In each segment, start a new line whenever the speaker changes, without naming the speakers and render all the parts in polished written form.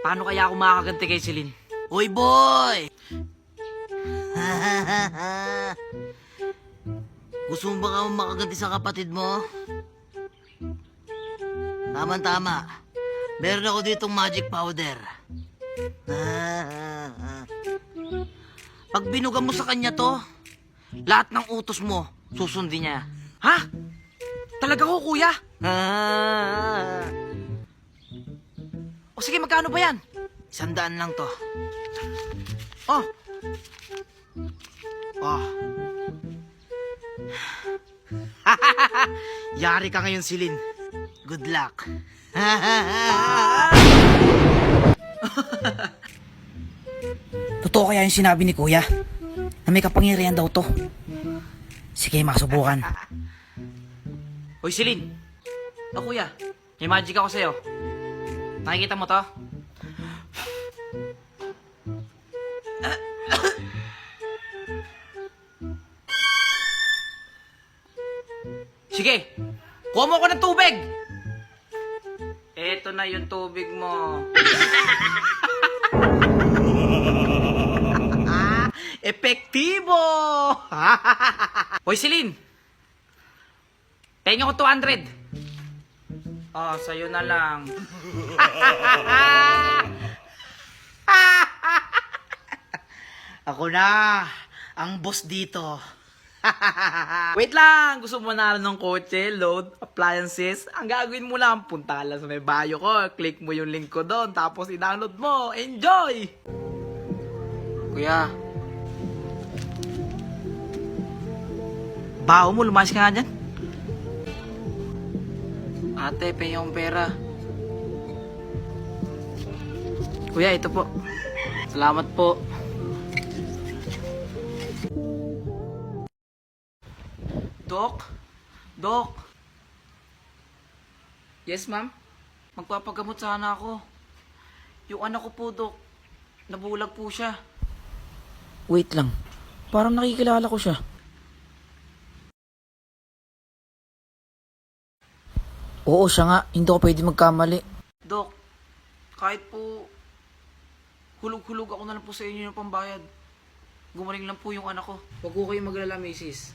Paano kaya ako makakaganti kay Celine? Uy, boy! Gusto mo ba ka makaganti sa kapatid mo? Tama-tama. Meron ako ditong magic powder. Pag binuga mo sa kanya to, lahat ng utos mo, susundin niya. Ha? Talaga ko, kuya? O sige, magkano ba yan? 100 lang to. Oh. Oh. Yari ka ngayon, Celine. Good luck. Totoo kaya yung sinabi ni kuya? Na may kapangyarihan daw to. Sige, masubukan. Hoy, Celine. O kuya, may magic ako sa'yo. Nakikita mo to? Sige, kuha mo ako ng tubig. Eto na yung tubig mo. Epektibo! Hoy, Celine. Pengen ko 200. Oh, sa'yo na lang. Ako na, ang boss dito. Wait lang, gusto mo manalo ng kotse, load, appliances? Ang gagawin mo lang, punta lang sa may bio ko, click mo yung link ko doon, tapos i-download mo. Enjoy! Kuya. Baho mo, lumayas ka nga dyan. Ate, pengi akong pera. Kuya, ito po. Salamat po. Dok? Dok? Yes, ma'am? Magpapagamot sana ako. Yung anak ko po, Dok. Nabulag po siya. Wait lang. Parang nakikilala ko siya. Oo, siya nga. Hindi ko pwede magkamali. Dok, kahit po hulog-hulog ako na lang po sa inyo ng pambayad. Gumaling lang po yung anak ko. Huwag ko kayong maglala, misis.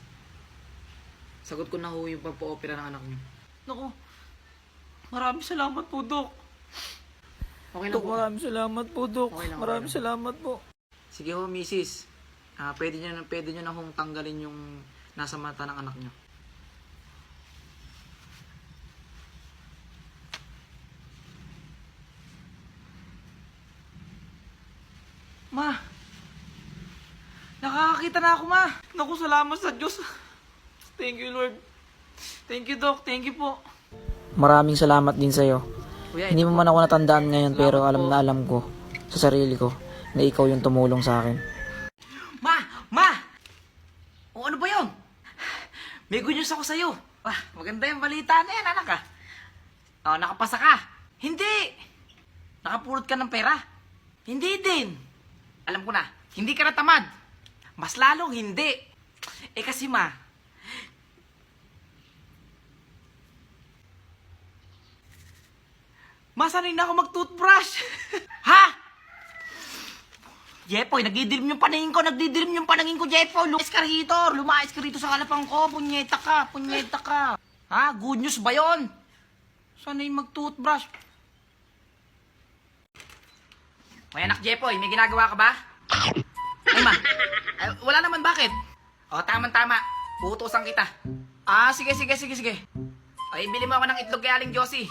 Sagot ko na ho yung pagpo-opera ng anak niyo. Naku, maraming salamat po, Dok. Okay lang
Dok,
po.
maraming salamat po, Dok.
Okay lang,
Maraming
okay lang.
salamat po.
Sige ho, misis. Pwede nyo na hong tanggalin yung nasa mata ng anak niyo. Ma! Nakakakita na ako, ma! Naku, salamat sa Diyos. Thank you, Lord. Thank you, Doc. Thank you po.
Maraming salamat din sa'yo.
Kuya,
Hindi
ito
mo
po.
man ako natandaan ngayon,
Salamat
pero
po.
alam na alam ko sa sarili ko na ikaw yung tumulong sa akin.
Ma! Ma! O ano ba yun? May good news ako sa'yo. Maganda yung balita na yan, anak ah. O, nakapasa ka. Hindi! Nakapulot ka ng pera. Hindi din. Alam ko na, hindi ka natamad. Mas lalong hindi. Eh kasi ma, masanay na ako mag-toothbrush. Ha? Jepoy, nagdidilim yung paningin ko, Jepoy. Lumayas ka rito sa halapan ko. Punyeta ka. Ha? Good news ba yun? Sanay mag-toothbrush. May anak, Jepoy, may ginagawa ka ba? Ay, ma. Wala naman, bakit? O, tama-tama. Uutusan kita. Sige. Ay, bili mo ako ng itlog kay Aling Josie.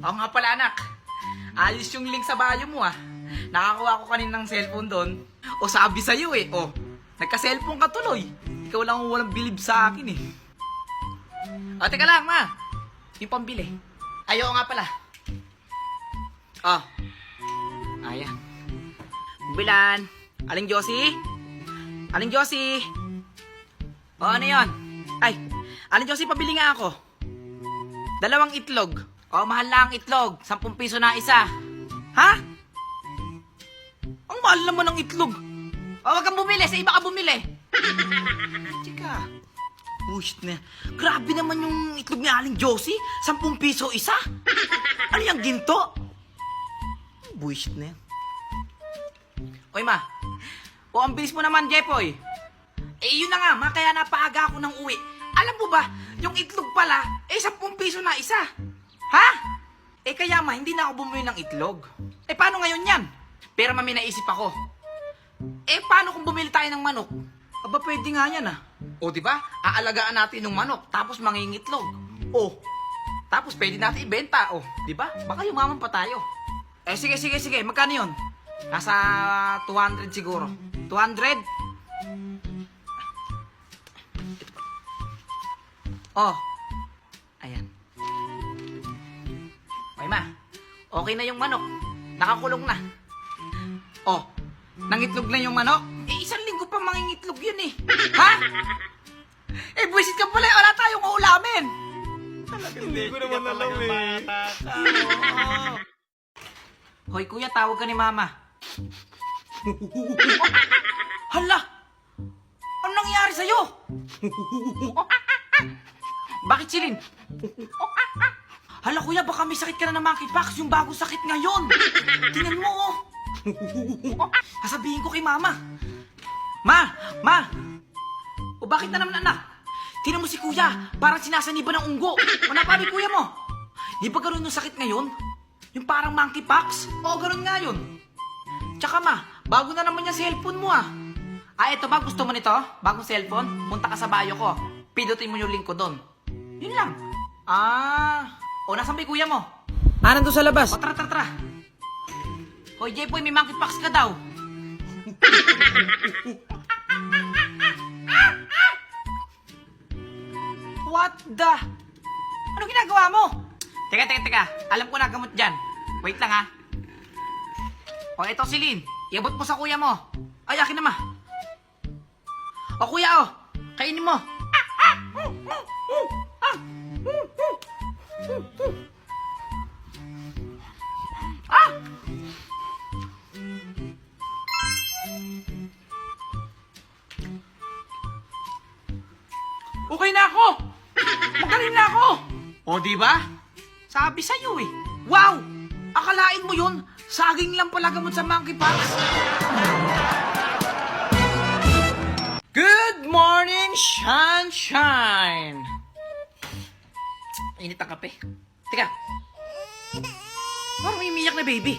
Oo nga pala, anak. Ayos yung link sa bio mo, ah. Nakakuha ko kaninang cellphone doon. O, sabi sa'yo, eh. O, nagka-cellphone ka tuloy. Ikaw lang ang walang bilib sa akin, eh. O, teka lang, ma. Yung pambili. Ayaw nga pala. O. Ayan. Bilan. Aling Josie? Aling Josie? O, ano yun? Ay, Aling Josie, pabili nga ako. 2 itlog. O, mahal lang ang itlog. 10 piso na isa. Ha? Ang mahal naman ng itlog. O, wag kang bumili. Sa iba ka bumili. Chika. Bullshit na yan. Grabe naman yung itlog ni Aling Josie. 10 piso isa. Ano yung ginto? Bullshit na yan. Oy, ma. O, ang bilis mo naman, Jepoy. Eh, yun na nga, ma. Kaya napaaga ako ng uwi. Alam mo ba, yung itlog pala, 10 piso na isa. Ha? Eh, kaya ma, hindi na ako bumili ng itlog. Eh, paano ngayon yan? Pero mami, naisip ako. Eh, paano kung bumili tayo ng manok? Aba, pwede nga yan ah. O, di ba? Aalagaan natin ng manok, tapos mangingitlog. O, tapos pwede natin ibenta. O, di ba? Baka yumaman pa tayo. Eh, sige. Magkano yun? Nasa 200 siguro. 200? Oh. Ayan. Okay, ma. Okay na yung manok. Nakakulong na. Oh. Nangitlog na yung manok? Eh, 1 linggo pa mangingitlog yun eh. Ha? Eh, buwisit ka pala. Wala tayong uulamin.
Hindi ko naman alam eh.
Hoy, kuya, tawag ka ni mama. Hala! Ano nangyari sa'yo? Bakit, Silin? Hala, kuya, baka may sakit ka na ng monkeypox, yung bagong sakit ngayon. Tingnan mo, oh. Sasabihin ko kay mama. Ma! O bakit na naman, anak? Tingnan mo si kuya, parang sinasaniban ng unggo. Paano kuya mo? Di ba ganun yung sakit ngayon? Yung parang monkeypox? Oo, ganun nga yun. Tsaka ma, bago na naman yung cellphone mo ah. Ah, eto ba? Gusto mo nito? Bagong cellphone? Punta ka sa bayo ko. Pidutin mo yung link ko doon. Yun lang. Ah. O, nasan ba yung kuya mo?
Ah, nandun sa labas.
O, tara. Hoy, Jepoy, may monkeypox ka daw. What the? Ano ginagawa mo? Teka. Alam ko na gamot dyan. Wait lang ha. O, eto si Lynn. Iabot mo sa kuya mo. Ay, akin na ma. O, kuya o. Kainin mo. Okay na ako. Magaling na ako. O, di ba? Sabi sa'yo eh. Wow! Akalain mo yun? Saging lang pala gamot sa monkeypox. Good morning, sunshine! Init ang kape. Teka. Parang umiiyak na, baby.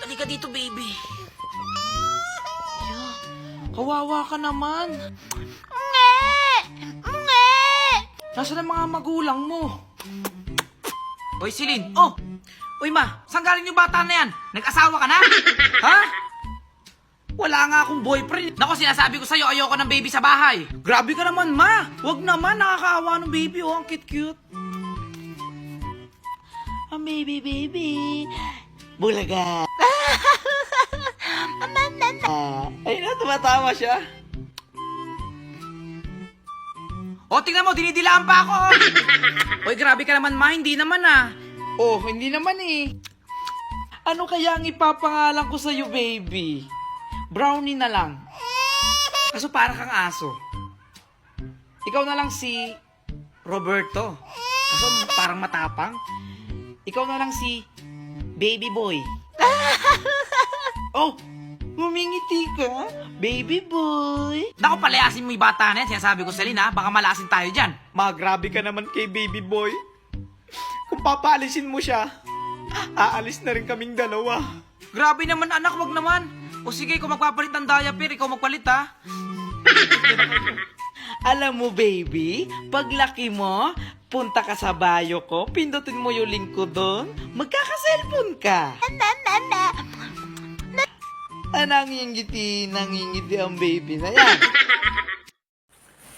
Halika dito, baby. Yeah. Kawawa ka naman. Nasaan ang mga magulang mo? Hoy, Silin. Oh! Uy, ma. Saan galing yung bata na yan? Nag-asawa ka na? Ha? Wala nga akong boyfriend. Nako, sinasabi ko sa'yo, ayoko ng baby sa bahay. Grabe ka naman, ma. Wag naman, nakakaawa ng baby. Oh, ang cute-cute. Ah, baby. Bulaga. Ay na, tumatawa siya. O, tingnan mo, dinidilaan pa ako. Oy, grabe ka naman, ma. Hindi naman, ah. Oh, hindi naman, eh. Ano kaya ang ipapangalan ko sa'yo, baby? Brownie na lang. Kaso parang kang aso. Ikaw na lang si Roberto. Kaso parang matapang. Ikaw na lang si Baby Boy. Oh, Humingiti ka? Baby boy. Naku, palayasin mo yung bata na yan. Sinasabi ko sa Lynn, ha? Baka malasin tayo dyan.
Ma, grabe ka naman kay baby boy. Kung papaalisin mo siya, aalis na rin kaming dalawa.
Grabe naman, anak. Wag naman. O sige, kung magpapalit ng diaper, ikaw magpalit, ha? Alam mo, baby, paglaki mo, punta ka sa bayo ko, pindutin mo yung link ko doon, magkaka-cellphone ka. Nangingiti ang baby na yan.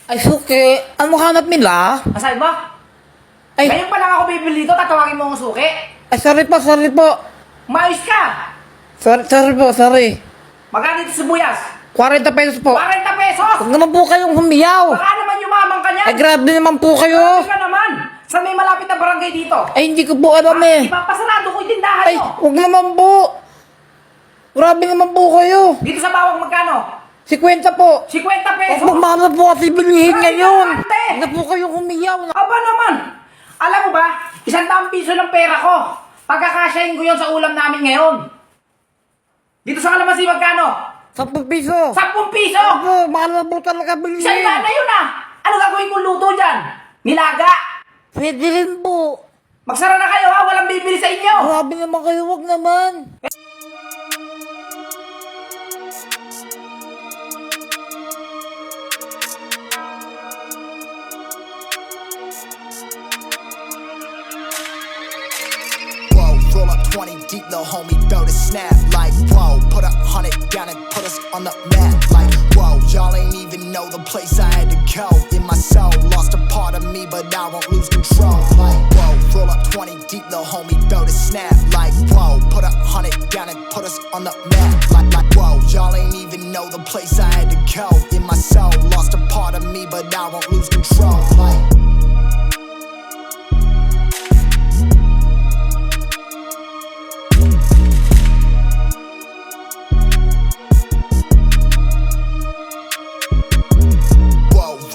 Ay, suki. Ano hanap nila?
Masabi mo?
Ay,
Ngayon pa lang ako bibili dito, tatawagin mo ang suki.
ay, sorry po.
Maayos ka!
Sorry.
Magkano dito sibuyas?
40 pesos po.
40 pesos!
Huwag naman po kayong humiyaw.
Baka naman yumamang ka niyan!
Ay, grabe naman po kayo.
Grabe ka naman! Sa may malapit na barangay dito.
Ay, hindi ko po alam eh.
Ipapasarado ko yung tindahan
Ay,
mo.
huwag naman po. Grabe naman po kayo.
Dito sa bawang magkano?
50 po!
50 pesos!
Magmana po kasi bilihin ngayon!
Ante!
Na po kayong umiyaw!
Aba naman! Alam mo ba, 100 piso ng pera ko. Pagkakasyahin ko yon sa ulam namin ngayon. Dito sa kalamansi, magkano?
10 piso!
10 piso!
Opo, mahal na po talaga bilihin!
100 na yun ah! Ano gagawin kong luto dyan? Nilaga!
Pwede rin po!
Magsara na kayo ha, walang bibili sa inyo!
Grabe naman kayo, wag naman!
Whoa, roll up 20 deep, little homie, throw the snap like whoa. Put 100 down and put us on the map like whoa. Y'all ain't even know the place I had to go. In my soul, lost a part of me, but I won't lose control. Like whoa, roll up 20 deep, little homie, throw the snap like whoa. Put 100 down and put us on the map like whoa. Y'all ain't even know the place I had to go. In my soul, lost a part of me, but I won't lose control. Like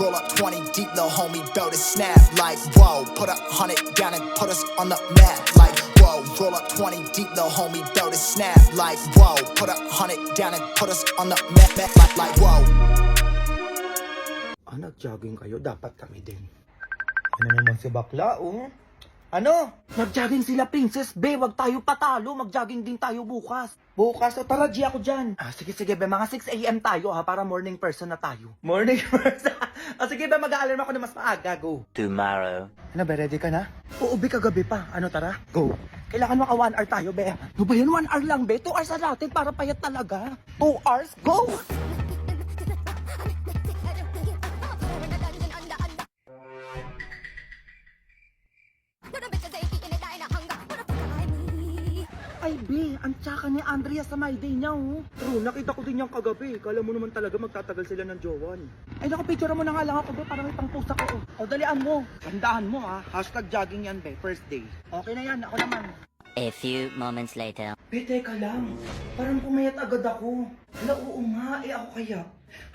roll up 20 deep, little homie, throw the snap like whoa. Put 100 down and put us on the map like whoa. Roll up 20 deep, little homie, throw the snap like whoa. Put 100 down and put us on the map like whoa.
Nag-jogging kayo, dapat kami din. Ano naman si bakla, oh? Ano? Nag-jogging sila, Princess Be. Wag tayo patalo. Mag-jogging din tayo bukas. Bukas? O tara, G ako dyan. Sige, be. Mga 6 a.m. tayo, ha? Para morning person na tayo. Morning person? Sige, be. Mag-aalarm ako na mas maaga. Go.
Tomorrow.
Ano, be? Ready ka na? Oo, be. Kagabi pa. Ano, tara? Go. Kailangan maka 1 hour tayo, be. Ano ba yan? 1 hour lang, be? 2 hours na natin para payat talaga. 2 hours? Go! Ay, be, ang tsaka ni Andrea sa my day niya, oh. True, nakita ko din yung kagabi. Kala mo naman talaga magtatagal sila ng jowan. Ay, nakapicture mo na nga lang ako, be, para may pang-post ako. O, dalian mo. Tandaan mo, ha. Hashtag jogging yan, be. First day. Okay na yan, ako naman.
A few moments later.
Be, teka lang. Parang pumayat agad ako. Hala, oo nga. Ako kaya.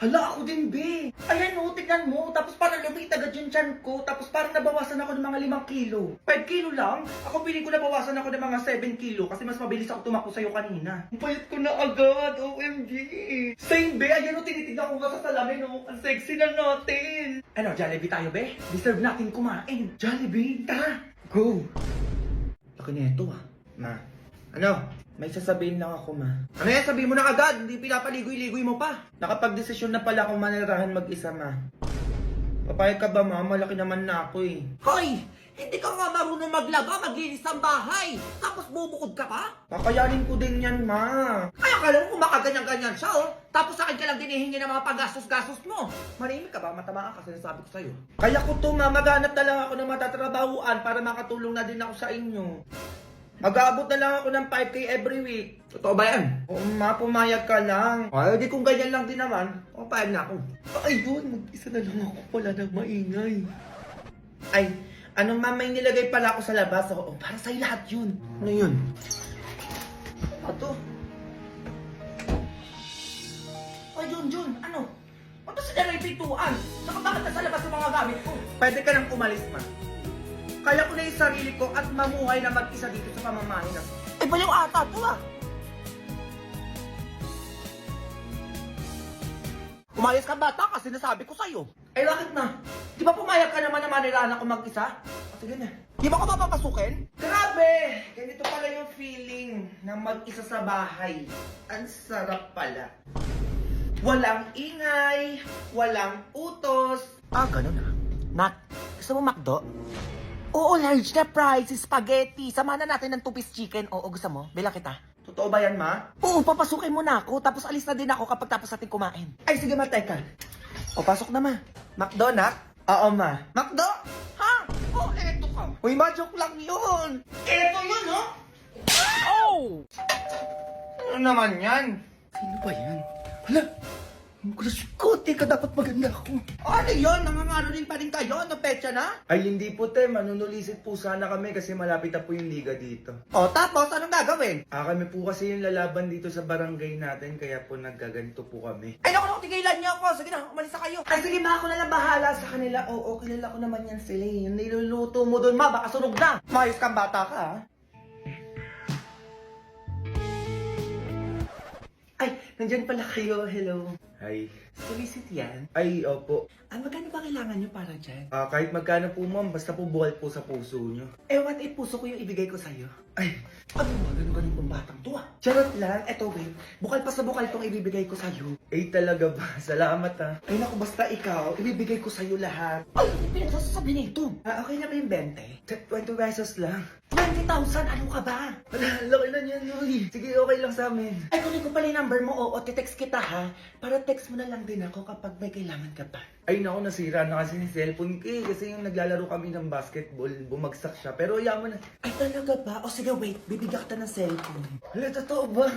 Hala, ako din, be. Ayan, oh, tignan mo. Tapos parang lumit agad yung tiyan ko. Tapos parang nabawasan ako ng mga 5 kilo. 5 kilo lang? Ako piling ko nabawasan ako ng mga 7 kilo kasi mas mabilis ako tumakbo sa'yo kanina. Ang payat ko na agad. OMG. Same, be. Ayan, oh, tinitignan ko ka sa salamin, oh. Ang sexy na natin. Ano, Jollibee tayo, be? Deserve natin kumain. Jollibee, tara. Go. Laki na ito, ah. Ma. Ano? May sasabihin lang ako, ma. Ano yan? Sabihin mo na agad. Hindi pinapaligoy-ligoy mo pa. Nakapag-desisyon na pala akong manirahan mag-isa, ma. Papayag ka ba, ma? Malaki naman na ako, eh.
Hoy! Hindi ka nga marunong maglaba, maglinis ang bahay. Tapos bubukod ka pa?
Kakayanin ko din yan, ma.
Ay, akala mo kung makaganyan-ganyan siya, oh. Tapos sa akin ka lang dinihingi ng mga paggastos-gastos mo.
Marimi ka ba? Matamaan ka, sinasabi ko sa'yo. Kaya ko to, ma. Maghanap na lang ako ng matatrabahuan para makatulong na din ako sa inyo. Mag-aabot na lang ako ng 5K every week. Totoo ba yan? Oo, ma, pumayag ka lang. Ay, di kung ganyan lang din naman, payag na ako. Ayun, mag-isa na lang ako. Wala nang maingay. Ay, ano, ma, may nilagay pala ako sa labas. Oo, para sa'yo lahat yun. Ano yun? Ito.
Ay, Jun, ano? Ano sila na ipituan? Saka bakit nasa labas yung mga gamit ko?
Pwede ka nang umalis, ma. Kaya ko na yung sarili ko at mamuhay na mag-isa dito sa pamamahay na.
Iba yung ata to, ah. Umayos ka bata kasi nasabi ko sa'yo.
Eh, bakit na? Di ba pumayag ka naman na manirahan ako mag-isa? O, sige na.
Di ba ko papapasukin?
Grabe! Ganito pala yung feeling na mag-isa sa bahay. Ang sarap pala. Walang ingay, walang utos.
Ah, ganun ah. Nat, gusto mo McDo? Oo, large na fries, spaghetti. Samahan na natin ng 2-piece chicken. Oo, gusto mo? Bilang kita.
Totoo ba yan, ma?
Oo, papasukin mo na ako. Tapos alis na din ako kapag tapos natin kumain.
Ay, sige, ma, teka. O, pasok na, ma. McDo, nak? Oo, ma. McDo?
Ha? Oh, eto ka.
Uy, ma, joke lang yun.
Eto yun, no?
Ano naman yan? Sino ba yan? Hala, Crush ko, teka, dapat maganda ako.
Ano yun? Nangangaroling pa rin kayo? Ano petsa na?
Ay, hindi po, te. Manunulisit po sana kami kasi malapit na po yung liga dito.
O tapos, anong gagawin?
Kami po kasi yung lalaban dito sa barangay natin, kaya po nagkaganito po kami.
Ay naku, tigilan niyo ako. Sige na, umalis na kayo.
Ay, sige ma, ako na lang bahala sa kanila. Oo, kilala ko naman yan sila. Yung niluluto mo doon, ma, baka sunog na.
Mayos kang bata ka, ha?
Ay, nandyan pala kayo. Hello. Hi.
Solicit yan.
Ay, opo.
Magkano ba kailangan niyo para dyan?
Kahit magkano po, ma'am, basta po buhay po sa puso nyo.
What if puso ko yung ibigay ko sa'yo?
Ay,
Ano ba? Ganun pong batang to, ah. Charot lang. Eto, wait. Bukal pa sa bukal tong ibibigay ko sa'yo.
talaga ba? Salamat ah.
Ay naku, basta ikaw, ibibigay ko sa'yo lahat. Ay, ano pinagsasabi nito? Okay na ba yung 20?
20 pesos lang.
20,000? Ano ka ba?
Wala, laki na yan, uy. Sige, okay lang sa amin.
Ay, kunin ko pala yung number mo. Oo, titext kita, ha? Para text mo na lang din ako kapag may kailangan ka pa.
Ay, naku, nasira na kasi yung cellphone ko eh. Kasi yung naglalaro kami ng basketball, bumagsak siya. Pero yaman na.
Ay, talaga ba? O sige, wait. Bibigyan kita ng cellphone.
Hala, totoo ba?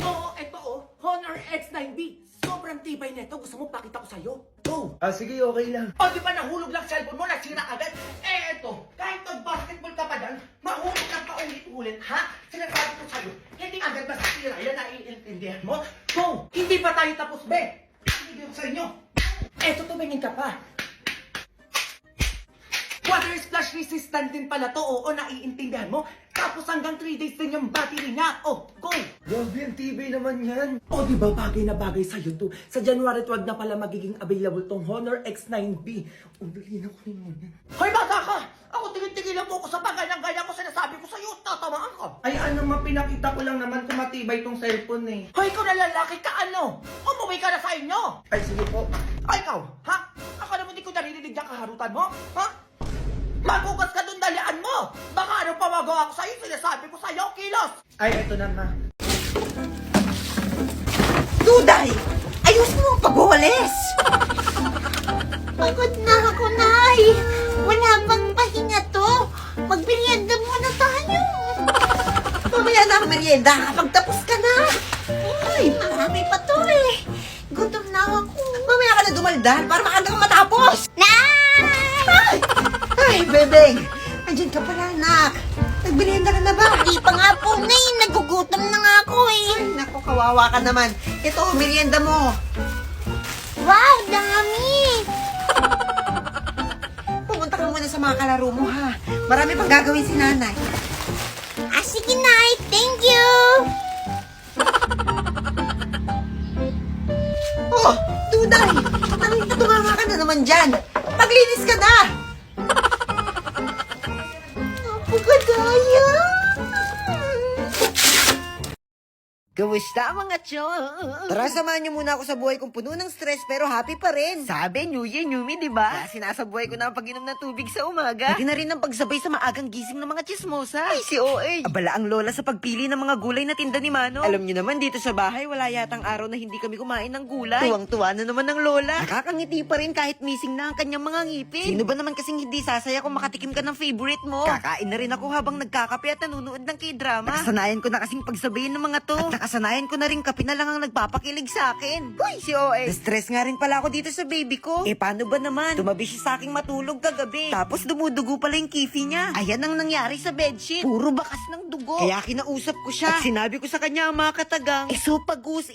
Oo, eto oh. Honor X9B. Sobrang tibay nito. Gusto mo pakita ko sa'yo? Go!
Sige, okay lang.
O, di ba nahulog lang cellphone mo? Nasira agad? Eto. Kahit nag-basketball ka pa dyan, mahulog lang pa ulit-ulit, ha? Sinasabi ko sa'yo, hindi agad masisira. Yan naiintindihan mo? Go! Hindi pa tayo tapos, be! Hindi ko sa inyo. Eto, tumingin ka pa. Water splash resistant din pala to, oo, naiintindihan mo? Tapos hanggang 3 days din yung battery niya. Oh, go!
Grabe, ang tibay naman yan.
O, di ba bagay na bagay sa'yo to? Sa January 12 na pala magiging available tong Honor X9B. O, dali na ko rin mo yan. Hoy, bata ka! Ako tigil-tigilan mo ko sa paganyang-ganya ko sinasabi ko sa'yo. Tatamaan ka.
Ay, ano, pinakita ko lang naman kung matibay tong cellphone eh.
Hoy, ikaw na lalaki ka ano? Umuwi ka na sa inyo!
Ay, sige po.
Ay, ikaw, ha? Ako naman di ko naririnig na kaharutan mo, ha? Magugas ka dun, dalian mo! Baka ano pa magawa ko sa'yo, sinasabi ko sa'yo, kilos!
Ay, eto na, ma.
Duday! Ayos mo ang pagwawalis! Pagod na ako, Nay! Wala bang pahinga to? Magmerienda muna tayo! Mamaya na ang merienda kapag tapos ka na! Ay, marami pa to eh! Gutom na ako! Mamaya ka na dumaldal para makanda kang matapos! Nay! Ay, bebeng! Andiyan ka pala, anak! Nagmerienda ka na ba? Hindi pa nga po, Nay! Nagugutom na nga ako eh! Ay, naku, kawawa ka naman! Ito, merienda mo! Wow, dami! Pumunta ka muna sa mga kalaro mo, ha? Marami pang gagawin si nanay. Sige, Nay. Thank you! Oh, Duday! Tumama ka na naman dyan. Maglinis ka na! Napakadaya! Kamusta mga chon? Tara, samahan niyo muna ako sa buhay kong puno ng stress pero happy pa rin. Sabi, New Year, New Me, di ba? Kaya sinasabuhay ko na ang pag-inom ng tubig sa umaga. Pwede na rin ang pagsabay sa maagang gising ng mga chismosa. Ay, si OA. Abala ang lola sa pagpili ng mga gulay na tinda ni Mano. Alam niyo naman, dito sa bahay, wala yatang araw na hindi kami kumain ng gulay. Tuwang-tuwa na naman ng lola. Nakakangiti pa rin kahit missing na ang kanyang mga ngipin. Sino ba naman kasing hindi sasaya kung makatikim ka ng favorite mo? Kakain na rin ako habang nagkakape at nanonood ng K-drama. Nakasanayan ko na kasing pagsabayin ng mga to. At nakasanayan ko na rin kape na lang ang nagpapakilig sa akin. Hoy, si OA. Na-stress nga rin pala ako dito sa baby ko. Paano ba naman? Tumabi siya sa aking matulog kagabi. Tapos dumudugo pala yung kifi niya. Ayan ang nangyari sa bedsheet. Puro bakas ng dugo. Kaya kinausap ko siya. At sinabi ko sa kanya ang mga katagang, isopagus,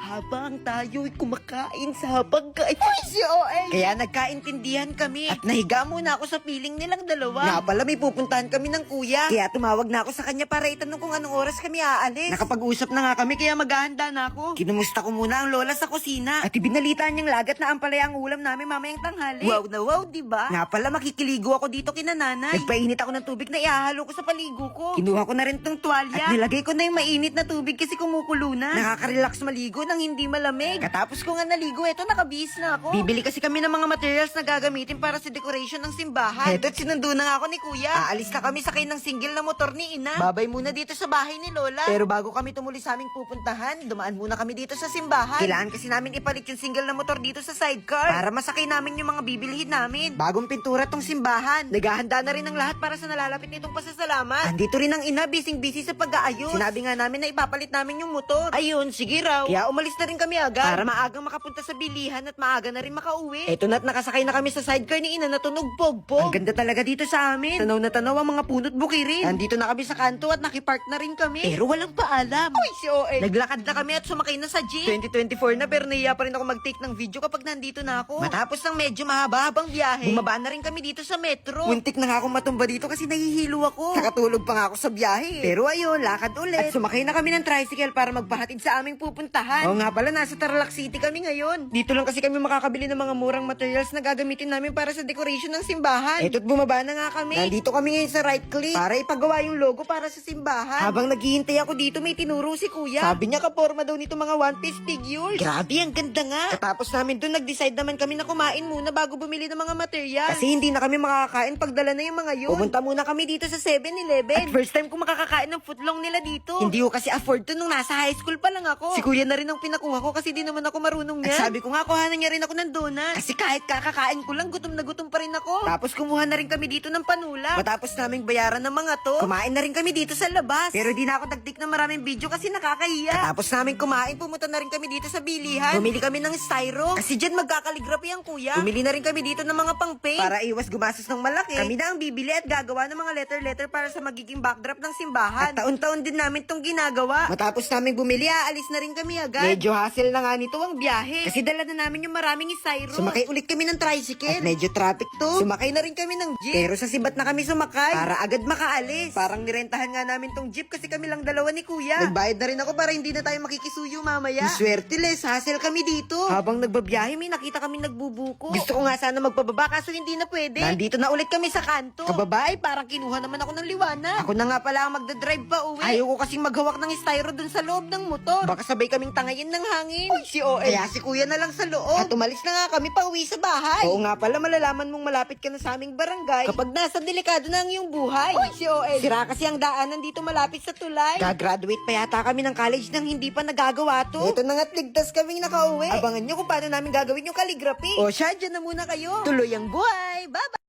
habang tayo'y kumakain sa habagay. Hoy, si OA. Kaya nagkaintindihan kami. At nahiga muna ako sa piling nilang dalawa. Nga pala, may pupuntahan kami ng kuya. Kaya tumawag na ako sa kanya para itanong kung anong oras kami aalis. Nakapag-usap na nga kami kaya maghahanda na ako. Kinumusta ko muna ang lola sa kusina. At ibinalita niyang lagat na ampalaya ang ulam namin mamayang tanghali. Wow na wow, diba? Nga pala, makikiligo ako dito kina nanay. Nagpainit ako ng tubig na ihahalo ko sa paligo ko. Kinuha ko na rin tong tuwalya. At nilagay ko na yung mainit na tubig kasi kumukulo na. Nakaka-relax maligo nang hindi malamig. Katapos ko nga naligo, eto nakabihis na ako. Bibili kasi kami ng mga materials na gagamitin para sa decoration ng simbahan. Eto, sinundo na nga ako ni kuya. Aalis na kami sakay ng single na motor ni ina. Babay muna dito sa bahay ni lola. Pero bago kami muli sa aming pupuntahan, dumaan muna kami dito sa simbahan. Kailangan kasi namin ipalit yung single na motor dito sa sidecar para masakay namin yung mga bibilhin namin. Bagong pintura tong simbahan. Naghahanda na rin ang lahat para sa nalalapit nitong pasasalamat. Andito rin ang ina, busy-busy sa pag-aayos. Sinabi nga namin na ipapalit namin yung motor. Ayun, sige raw. Kaya umalis na rin kami agad para maagang makapunta sa bilihan at maaga na rin makauwi. Eto na't nakasakay na kami sa sidecar ni ina na tunog pog-pog. Ang ganda talaga dito sa amin. Tanaw na tanaw ang mga punot bukirin. Andito na kami sa kanto at nakipark na rin kami. Pero walang paalam. Uy, si OA. Naglakad na kami at sumakay na sa jeep. 2024 na pero nahiya pa rin ako mag-take ng video kapag nandito na ako. Matapos ng medyo mahaba-habang biyahe, bumaba na rin kami dito sa metro. Muntik na nga akong matumba dito kasi nahihilo ako. Nakatulog pa nga ako sa biyahe. Pero ayun, lakad ulit. At sumakay na kami ng tricycle para magpahatid sa aming pupuntahan. Oo nga pala, nasa Tarlac City kami ngayon. Dito lang kasi kami makakabili ng mga murang materials na gagamitin namin para sa decoration ng simbahan. Eto't bumaba na nga kami. Nandito kami ngayon sa right click para ipagawa yung logo para sa simbahan. Habang naghihintay ako dito, may tinuro si kuya. Sabi niya kaporma daw nito mga One Piece figures. Grabe, ang ganda nga. Katapos namin dun, nag-decide naman kami na kumain muna bago bumili ng mga material. Kasi hindi na kami makakakain pag dala na yung mga yun. Pumunta muna kami dito sa 7-Eleven. At first time ko makakakain ng footlong nila dito. Hindi ko kasi afford to nung nasa high school pa lang ako. Si kuya na rin ang pinakuha ko kasi di naman ako marunong yan. At sabi ko nga, kuhanan niya rin ako ng donut. Kasi kahit kakakain ko lang, gutom na gutom pa rin ako. Tapos kumuha na rin kami dito ng panula. Matapos naming bayaran ng mga to, kumain na rin kami dito sa labas. Pero di na ako nagtik ng maraming video kasi nakakahiya. Tapos namin kumain, pumunta na rin kami dito sa bilihan. Bumili kami ng styro. Kasi dyan magkakaligrapi ang kuya. Bumili na rin kami dito ng mga pang-paint. Para iwas gumastos ng malaki. Kami na ang bibili at gagawa ng mga letter-letter para sa magiging backdrop ng simbahan. At taon-taon din namin tong ginagawa. Matapos namin bumili, aalis na rin kami agad. Medyo hassle na nga nito ang biyahe. Kasi dala na namin yung maraming styro. Sumakay ulit kami ng tricycle. At medyo traffic to. Sumakay na rin kami ng jeep. Pero sa sibat na kami sumakay. Para agad makaalis. Parang nirentahan nga namin tong jeep kasi kami lang dalawa ni kuya. Nagbayad na rin ako para hindi na tayo makikisuyo mamaya. Swerte les, hassle kami dito. Habang nagbabiyahe, may nakita kami nagbubuko. Gusto ko nga sana magbababa kaso hindi na pwede. Nandito na ulit kami sa kanto. Kababay, parang kinuha naman ako ng liwanag. Ako na nga pala ang magdadrive pa uwi. Ayaw ko kasing maghawak ng styro dun sa loob ng motor. Baka sabay kaming tangayin ng hangin. Uy, si OA. Kaya si kuya na lang sa loob. At umalis na nga kami pa uwi sa bahay. Oo nga pala, malalaman mong malapit ka na sa aming barangay kapag nasa delikado na ang iyong buhay. Uy, si OA. Sira kasi ang daanan dito malapit sa tulay. Gagraduate pa yata kami ng college nang hindi pa nagagawa to. Ito na nga't ligtas kaming nakauwi. Abangan nyo kung paano namin gagawin yung calligraphy. O siya, dyan na muna kayo. Tuloy ang buhay. Bye-bye!